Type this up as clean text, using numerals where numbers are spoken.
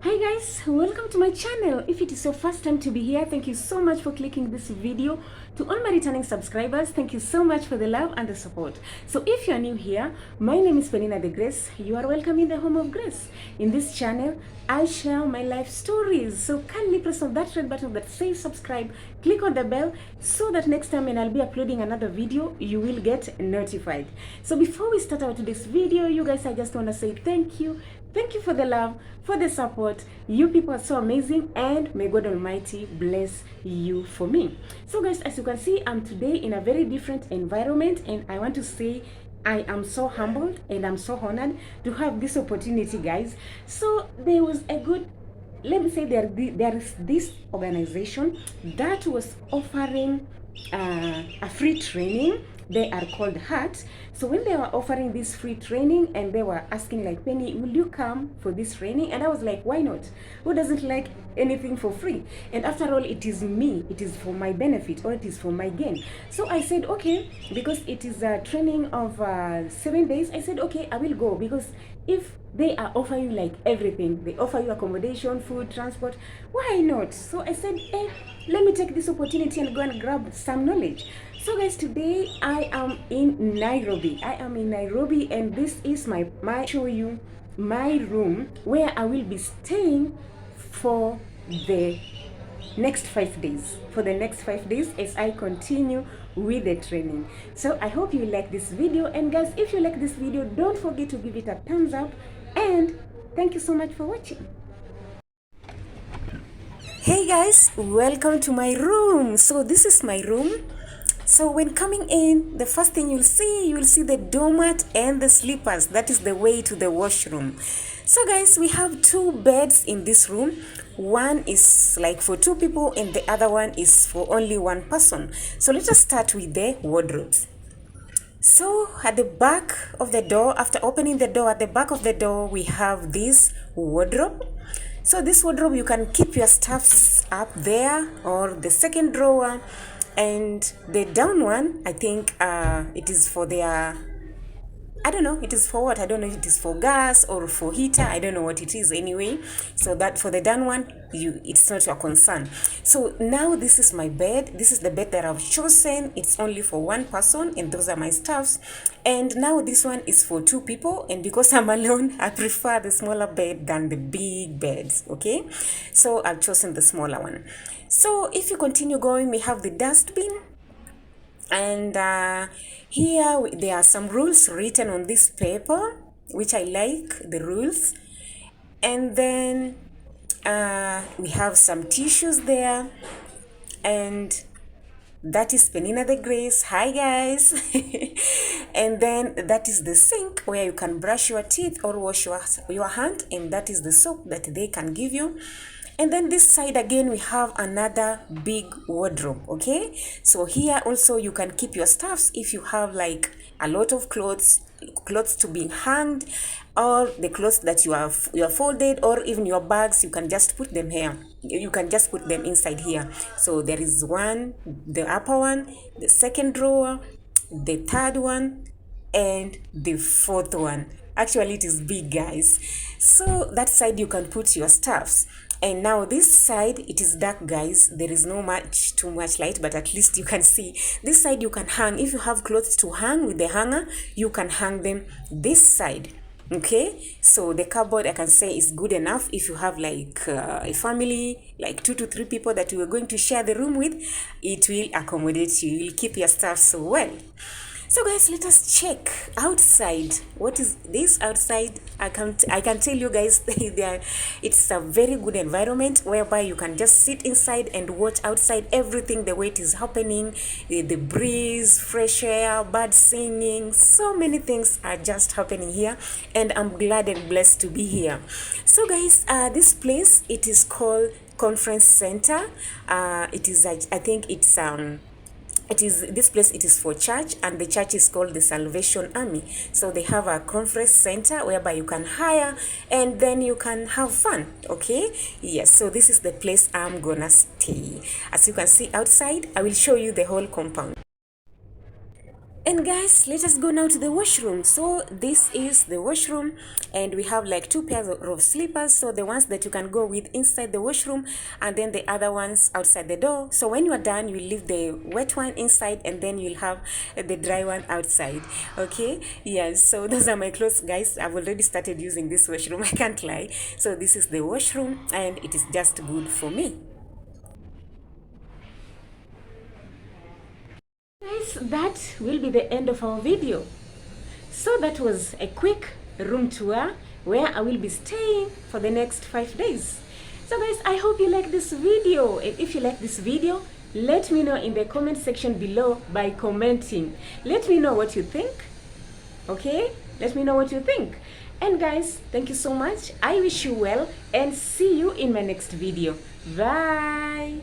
Hi guys, welcome to my channel. If it is your first time to be here, thank you so much for clicking this video. To all my returning subscribers, thank you so much for the love and the support. So if you are new here, my name is Penninah the Grace. You are welcome in the home of grace. In this channel, I share my life stories. So kindly press on that red button that says subscribe, click on the bell so that next time when I'll be uploading another video, you will get notified. So before we start out this video, you guys, I just want to say thank you. Thank you for the love, for the support. You people are so amazing, and may God Almighty bless you for me. So guys, as you can see, I'm today in a very different environment, and I want to say I am so humbled and I'm so honored to have this opportunity, guys. So there was a good, let me say, there is this organization that was offering a free training. They are called HAT. So when they were offering this free training and they were asking like, Penny, will you come for this training? And I was like, why not? Who doesn't like anything for free? And after all, it is me, it is for my benefit, or it is for my gain. So I said, okay, because it is a training of 7 days, I said, okay, I will go, because if they are offering like everything, they offer you accommodation, food, transport, why not? So I said, hey, let me take this opportunity and go and grab some knowledge. So guys, today I am in Nairobi. And this is my show you my room where I will be staying for the next 5 days. As I continue with the training. So I hope you like this video, and guys, if you like this video, don't forget to give it a thumbs up, and thank you so much for watching. Hey guys, welcome to my room. So this is my room. So when coming in, the first thing you will see the doormat and the slippers. That is the way to the washroom. So guys, we have 2 beds in this room. One is like for 2 people and the other one is for only 1 person. So let us start with the wardrobes. So at the back of the door, after opening the door, at the back of the door, we have this wardrobe. So this wardrobe, you can keep your stuffs up there, or the second drawer. And the down one, I think it is for their, I don't know, it is for what? I don't know if it is for gas or for heater. I don't know what it is anyway. So that for the down one, it's not your concern. So now this is my bed. This is the bed that I've chosen. It's only for 1 person, and those are my stuffs. And now this one is for 2 people, and because I'm alone, I prefer the smaller bed than the big beds. Okay, so I've chosen the smaller one. So if you continue going, we have the dustbin. And here there are some rules written on this paper, which I like the rules. And then we have some tissues there, and that is Penninah the Grace. Hi guys. And then that is the sink where you can brush your teeth or wash your hand, and that is the soap that they can give you. And then this side again, we have another big wardrobe. Okay, so here also you can keep your stuffs if you have like a lot of clothes to be hanged, or the clothes that you are folded, or even your bags. You can just put them here. You can just put them inside here. So there is one, the upper one, the second drawer, the third one, and the 4th one. Actually, it is big, guys. So that side you can put your stuffs. And now this side, it is dark, guys. There is no too much light, but at least you can see. This side you can hang. If you have clothes to hang with the hanger, you can hang them this side. Okay, so the cupboard, I can say, is good enough if you have like a family, like 2 to 3 people that you are going to share the room with. It will accommodate you. You will keep your stuff so well. So guys, let us check outside. What is this outside? I can tell you guys, it's a very good environment whereby you can just sit inside and watch outside everything, the way it is happening, the breeze, fresh air, birds singing. So many things are just happening here, and I'm glad and blessed to be here. So guys, this place, it is called Conference Center. It is, I think it's this place, it is for church, and the church is called the Salvation Army. So they have a conference center whereby you can hire, and then you can have fun. Okay, yes, so this is the place I'm gonna stay. As you can see outside, I will show you the whole compound. And guys, let us go now to the washroom. So this is the washroom, and we have like two pairs of slippers. So the ones that you can go with inside the washroom, and then the other ones outside the door. So when you are done, you leave the wet one inside, and then you'll have the dry one outside. Okay, yes, so those are my clothes, guys. I've already started using this washroom, I can't lie. So this is the washroom, and it is just good for me. Guys, that will be the end of our video. So that was a quick room tour where I will be staying for the next 5 days. So guys, I hope you like this video, and if you like this video, let me know in the comment section below by commenting. Let me know what you think. Okay, let me know what you think. And guys, thank you so much. I wish you well, and see you in my next video. Bye.